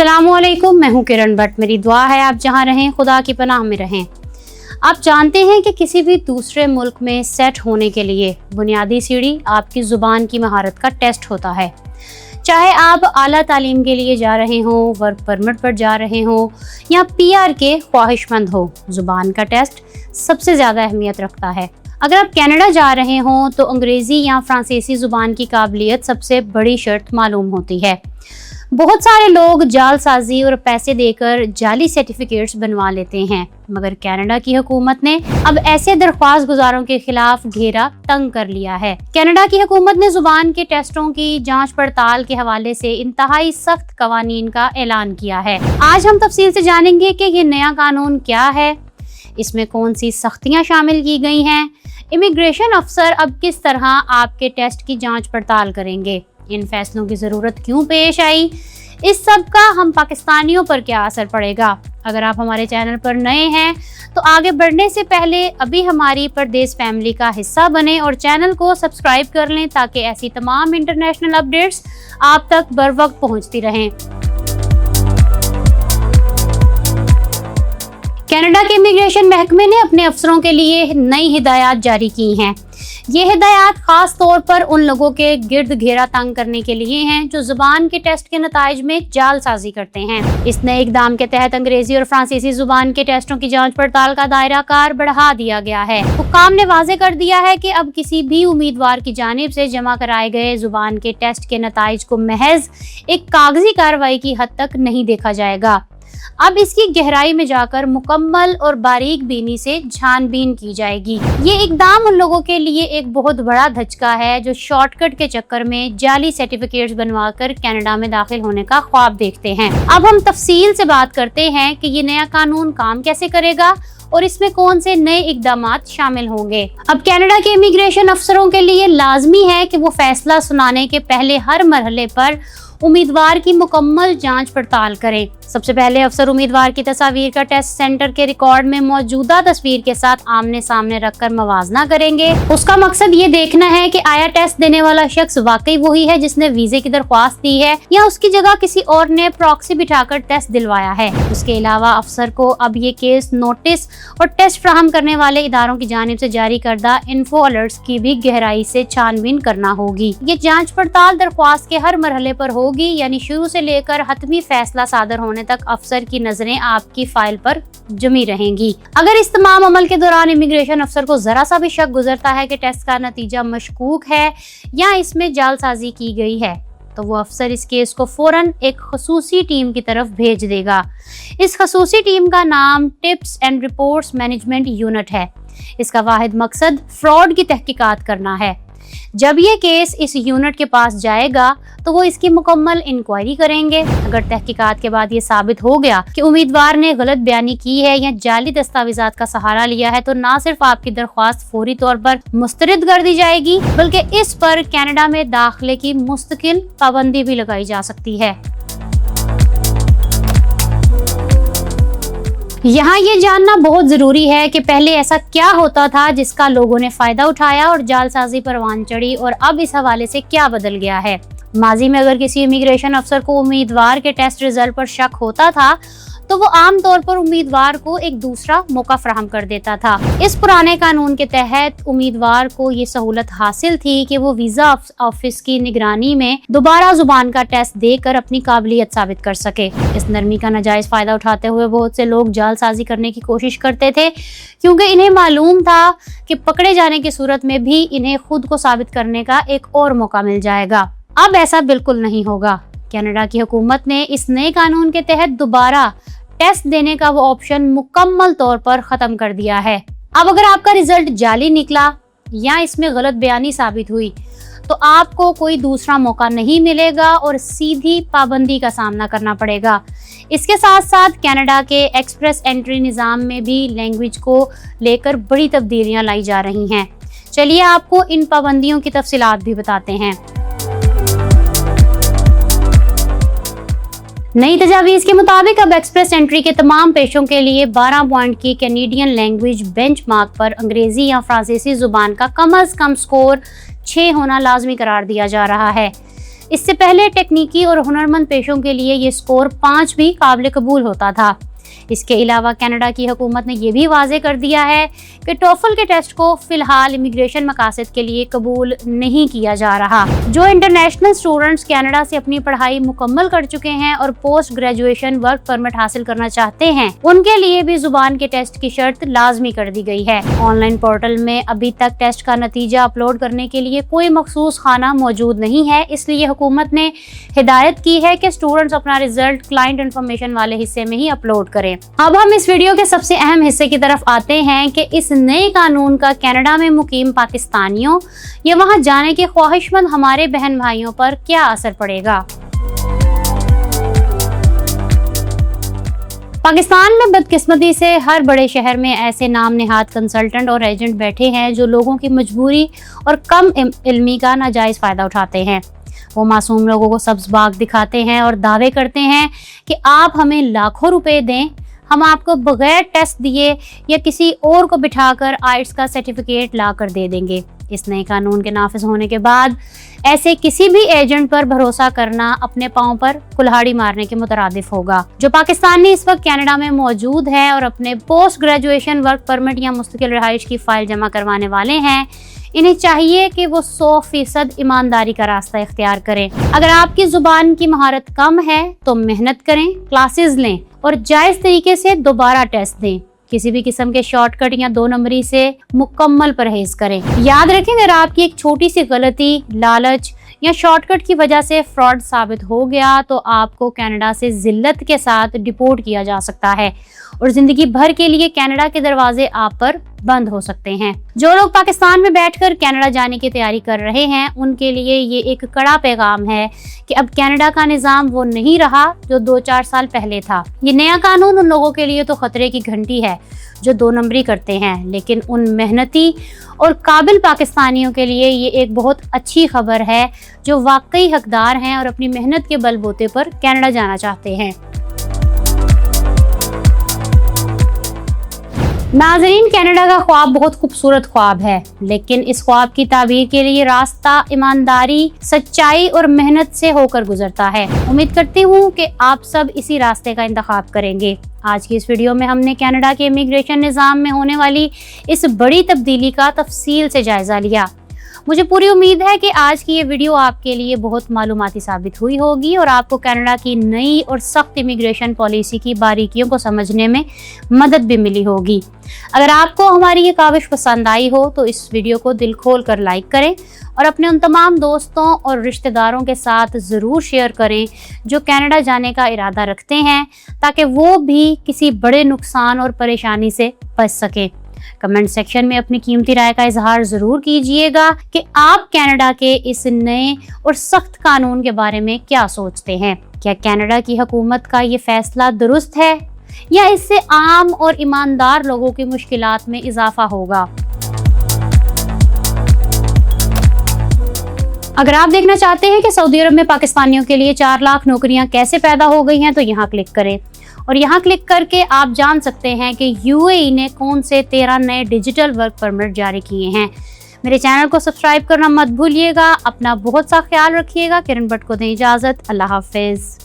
अस्सलामु अलैकुम, मैं हूँ किरण भट्ट। मेरी दुआ है आप जहाँ रहें खुदा की पनाह में रहें। आप जानते हैं कि किसी भी दूसरे मुल्क में सेट होने के लिए बुनियादी सीढ़ी आपकी ज़ुबान की महारत का टेस्ट होता है। चाहे आप आला तालीम के लिए जा रहे हों, वर्क परमिट पर जा रहे हों या PR के ख्वाहिशमंद हो, ज़ुबान का टेस्ट सबसे ज़्यादा अहमियत रखता है। अगर आप कनाडा जा रहे हों तो अंग्रेज़ी या फ्रांसीसी ज़ुबान की काबिलियत सबसे बड़ी शर्त मालूम होती है। बहुत सारे लोग जालसाजी और पैसे देकर जाली सर्टिफिकेट्स बनवा लेते हैं, मगर कनाडा की हुकूमत ने अब ऐसे दरख्वास्त गुजारों के खिलाफ घेरा तंग कर लिया है। कनाडा की हुकूमत ने जुबान के टेस्टों की जांच पड़ताल के हवाले से इंतहाई सख्त कवानीन का ऐलान किया है। आज हम तफसील से जानेंगे कि ये नया कानून क्या है, इसमें कौन सी सख्तियां शामिल की गई हैं, इमिग्रेशन अफसर अब किस तरह आपके टेस्ट की जांच पड़ताल करेंगे, इन फैसलों की ज़रूरत क्यों पेश आई, इस सब का हम पाकिस्तानियों पर क्या असर पड़ेगा। अगर आप हमारे चैनल पर नए हैं तो आगे बढ़ने से पहले अभी हमारी परदेस फैमिली का हिस्सा बने और चैनल को सब्सक्राइब कर लें ताकि ऐसी तमाम इंटरनेशनल अपडेट्स आप तक बर वक्त पहुँचती रहें। कनाडा के इमिग्रेशन महकमे ने अपने अफसरों के लिए नई हिदायत जारी की हैं। ये हिदायत खास तौर पर उन लोगों के गिर्द घेरा तंग करने के लिए हैं जो जुबान के टेस्ट के नताइज में जालसाजी करते हैं। इस नए इकदाम के तहत अंग्रेजी और फ्रांसीसी जुबान के टेस्टों की जांच पड़ताल का दायरा कार बढ़ा दिया गया है। हुक्काम ने वाजे कर दिया है कि अब किसी भी उम्मीदवार की जानिब से जमा कराए गए जुबान के टेस्ट के नताइज को महज एक कागजी कार्रवाई की हद तक नहीं देखा जाएगा। अब इसकी गहराई में जाकर मुकम्मल और बारीक बीनी से छानबीन की जाएगी। ये इकदाम उन लोगों के लिए एक बहुत बड़ा धचका है जो शॉर्टकट के चक्कर में जाली सर्टिफिकेट्स बनवाकर कनाडा में दाखिल होने का ख्वाब देखते हैं। अब हम तफसील से बात करते हैं कि ये नया कानून काम कैसे करेगा और इसमें कौन से नए इकदामात शामिल होंगे। अब कनाडा के इमिग्रेशन अफसरों के लिए लाजमी है कि वो फैसला सुनाने के पहले हर मरहले पर उम्मीदवार की मुकम्मल जांच पड़ताल करें। सबसे पहले अफसर उम्मीदवार की तस्वीर का टेस्ट सेंटर के रिकॉर्ड में मौजूदा तस्वीर के साथ आमने सामने रखकर मवाजना करेंगे। उसका मकसद ये देखना है कि आया टेस्ट देने वाला शख्स वाकई वही है जिसने वीजे की दरख्वास्त दी है या उसकी जगह किसी और ने प्रॉक्सी बिठाकर टेस्ट दिलवाया है। उसके अलावा अफसर को अब ये केस नोटिस और टेस्ट फ्राहम करने वाले इदारों की जानिब से जारी करदा इन्फो अलर्ट्स की भी गहराई से छानबीन करना होगी। ये जांच पड़ताल दरख्वास्त के हर मरहले पर होगी, यानी शुरू से लेकर हतमी फैसला सादर होने तक अफसर की नजरें आपकी फाइल पर जमी रहेंगी। अगर इस तमाम अमल के दौरान इमिग्रेशन अफसर को जरा सा भी शक गुजरता है कि टेस्ट का नतीजा मशकूक है या इसमें जालसाजी की गई है तो वो अफसर इस केस को फौरन एक खसूसी टीम की तरफ भेज देगा। इस खसूसी टीम का नाम tips and reports management unit है। इसका वाहिद मकसद फ्रॉड की तहकीकात करना है। जब ये केस इस यूनिट के पास जाएगा तो वो इसकी मुकम्मल इंक्वायरी करेंगे। अगर तहकीकात के बाद ये साबित हो गया कि उम्मीदवार ने गलत बयानी की है या जाली दस्तावेजात का सहारा लिया है तो ना सिर्फ आपकी दरख्वास्त फौरी तौर पर मुस्तरद कर दी जाएगी बल्कि इस पर कनाडा में दाखिले की मुस्तकिल पाबंदी भी लगाई जा सकती है। यहाँ ये जानना बहुत ज़रूरी है कि पहले ऐसा क्या होता था जिसका लोगों ने फ़ायदा उठाया और जालसाजी परवान चढ़ी और अब इस हवाले से क्या बदल गया है। माजी में अगर किसी इमिग्रेशन अफसर को उम्मीदवार के टेस्ट रिजल्ट पर शक होता था तो वो आम तौर पर उम्मीदवार को एक दूसरा मौका फराहम कर देता था। इस पुराने कानून के तहत उम्मीदवार को ये सहूलत हासिल थी कि वो वीज़ा ऑफिस की निगरानी में दोबारा जुबान का टेस्ट देकर अपनी काबिलियत साबित कर सके। इस नरमी का नाजायज फायदा उठाते हुए बहुत से लोग जालसाजी करने की कोशिश करते थे क्योंकि इन्हें मालूम था कि पकड़े जाने की सूरत में भी इन्हें खुद को साबित करने का एक और मौका मिल जाएगा। अब ऐसा बिल्कुल नहीं होगा। कनाडा की हुकूमत ने इस नए कानून के तहत दोबारा टेस्ट देने का वो ऑप्शन मुकम्मल तौर पर खत्म कर दिया है। अब अगर आपका रिजल्ट जाली निकला या इसमें गलत बयानी साबित हुई तो आपको कोई दूसरा मौका नहीं मिलेगा और सीधी पाबंदी का सामना करना पड़ेगा। इसके साथ साथ कनाडा के एक्सप्रेस एंट्री निज़ाम में भी लैंग्वेज को लेकर बड़ी तब्दीलियां लाई जा रही हैं। चलिए आपको इन पाबंदियों की तफसीलात भी बताते हैं। नई तजावीज़ के मुताबिक अब एक्सप्रेस एंट्री के तमाम पेशों के लिए 12 पॉइंट की कैनेडियन लैंग्वेज बेंचमार्क पर अंग्रेजी या फ्रांसीसी जुबान का कम अज़ कम स्कोर 6 होना लाजमी करार दिया जा रहा है। اس سے پہلے ٹیکنیکی اور ہنرمند پیشوں کے لیے یہ اسکور 5 بھی قابل قبول ہوتا تھا۔ اس کے علاوہ کینیڈا کی حکومت نے یہ بھی واضح کر دیا ہے کہ ٹوفل کے ٹیسٹ کو فی الحال امیگریشن مقاصد کے لیے قبول نہیں کیا جا رہا۔ جو انٹرنیشنل اسٹوڈنٹس کینیڈا سے اپنی پڑھائی مکمل کر چکے ہیں اور پوسٹ گریجویشن ورک پرمٹ حاصل کرنا چاہتے ہیں، ان کے لیے بھی زبان کے ٹیسٹ کی شرط لازمی کر دی گئی ہے۔ آن لائن پورٹل میں ابھی تک ٹیسٹ کا نتیجہ اپلوڈ کرنے کے لیے کوئی مخصوص خانہ موجود نہیں ہے، اس لیے حکومت نے ہدایت کی ہے کہ اسٹوڈنٹس اپنا رزلٹ کلائنٹ انفارمیشن والے حصے میں ہی اپلوڈ کریں۔ اب ہم اس ویڈیو کے سب سے اہم حصے کی طرف آتے ہیں کہ اس نئے قانون کا کینیڈا میں مقیم پاکستانیوں یا وہاں جانے کے خواہش مند ہمارے بہن بھائیوں پر کیا اثر پڑے گا۔ پاکستان میں بدقسمتی سے ہر بڑے شہر میں ایسے نام نہاد کنسلٹنٹ اور ایجنٹ بیٹھے ہیں جو لوگوں کی مجبوری اور کم علمی کا ناجائز فائدہ اٹھاتے ہیں۔ وہ معصوم لوگوں کو سبز باغ دکھاتے ہیں اور دعوے کرتے ہیں کہ آپ ہمیں لاکھوں روپے دیں، ہم آپ کو بغیر ٹیسٹ دیے یا کسی اور کو بٹھا کر آئٹس کا سرٹیفکیٹ لا کر دے دیں گے۔ اس نئے قانون کے نافذ ہونے کے بعد ایسے کسی بھی ایجنٹ پر بھروسہ کرنا اپنے پاؤں پر کلہاڑی مارنے کے مترادف ہوگا۔ جو پاکستانی اس وقت کینیڈا میں موجود ہیں اور اپنے پوسٹ گریجویشن ورک پرمٹ یا مستقل رہائش کی فائل جمع کروانے والے ہیں، انہیں چاہیے کہ وہ 100% ایمانداری کا راستہ اختیار کریں۔ اگر آپ کی زبان کی مہارت کم ہے تو محنت کریں، کلاسز لیں اور جائز طریقے سے دوبارہ ٹیسٹ دیں۔ کسی بھی قسم کے شارٹ کٹ یا 2 نمبری سے مکمل پرہیز کریں۔ یاد رکھیں اگر آپ کی ایک چھوٹی سی غلطی، لالچ یا شارٹ کٹ کی وجہ سے فراڈ ثابت ہو گیا تو آپ کو کینیڈا سے ذلت کے ساتھ ڈپورٹ کیا جا سکتا ہے اور زندگی بھر کے لیے کینیڈا کے دروازے آپ پر بند ہو سکتے ہیں۔ جو لوگ پاکستان میں بیٹھ کر کینیڈا جانے کی تیاری کر رہے ہیں ان کے لیے یہ ایک کڑا پیغام ہے کہ اب کینیڈا کا نظام وہ نہیں رہا جو 2-4 سال پہلے تھا۔ یہ نیا قانون ان لوگوں کے لیے تو خطرے کی گھنٹی ہے جو 2 نمبری کرتے ہیں، لیکن ان محنتی اور قابل پاکستانیوں کے لیے یہ ایک بہت اچھی خبر ہے جو واقعی حقدار ہیں اور اپنی محنت کے بل بوتے پر کینیڈا جانا چاہتے ہیں۔ ناظرین، کینیڈا کا خواب بہت خوبصورت خواب ہے، لیکن اس خواب کی تعبیر کے لیے راستہ ایمانداری، سچائی اور محنت سے ہو کر گزرتا ہے۔ امید کرتی ہوں کہ آپ سب اسی راستے کا انتخاب کریں گے۔ آج کی اس ویڈیو میں ہم نے کینیڈا کے امیگریشن نظام میں ہونے والی اس بڑی تبدیلی کا تفصیل سے جائزہ لیا۔ مجھے پوری امید ہے کہ آج کی یہ ویڈیو آپ کے لیے بہت معلوماتی ثابت ہوئی ہوگی اور آپ کو کینیڈا کی نئی اور سخت امیگریشن پالیسی کی باریکیوں کو سمجھنے میں مدد بھی ملی ہوگی۔ اگر آپ کو ہماری یہ کاوش پسند آئی ہو تو اس ویڈیو کو دل کھول کر لائک کریں اور اپنے ان تمام دوستوں اور رشتہ داروں کے ساتھ ضرور شیئر کریں جو کینیڈا جانے کا ارادہ رکھتے ہیں، تاکہ وہ بھی کسی بڑے نقصان اور پریشانی سے بچ سکیں۔ کمنٹ سیکشن میں اپنی قیمتی رائے کا اظہار ضرور کیجیے گا کہ آپ کینیڈا کے اس نئے اور سخت قانون کے بارے میں کیا سوچتے ہیں۔ کیا کینیڈا کی حکومت کا یہ فیصلہ درست ہے یا اس سے عام اور ایماندار لوگوں کی مشکلات میں اضافہ ہوگا؟ اگر آپ دیکھنا چاہتے ہیں کہ سعودی عرب میں پاکستانیوں کے لیے 4 لاکھ نوکریاں کیسے پیدا ہو گئی ہیں تو یہاں کلک کریں اور یہاں کلک کر کے آپ جان سکتے ہیں کہ UAE نے کون سے 13 نئے ڈیجیٹل ورک پرمٹ جاری کیے ہیں۔ میرے چینل کو سبسکرائب کرنا مت بھولیے گا۔ اپنا بہت سا خیال رکھیے گا۔ کرن بٹ کو دیں اجازت۔ اللہ حافظ۔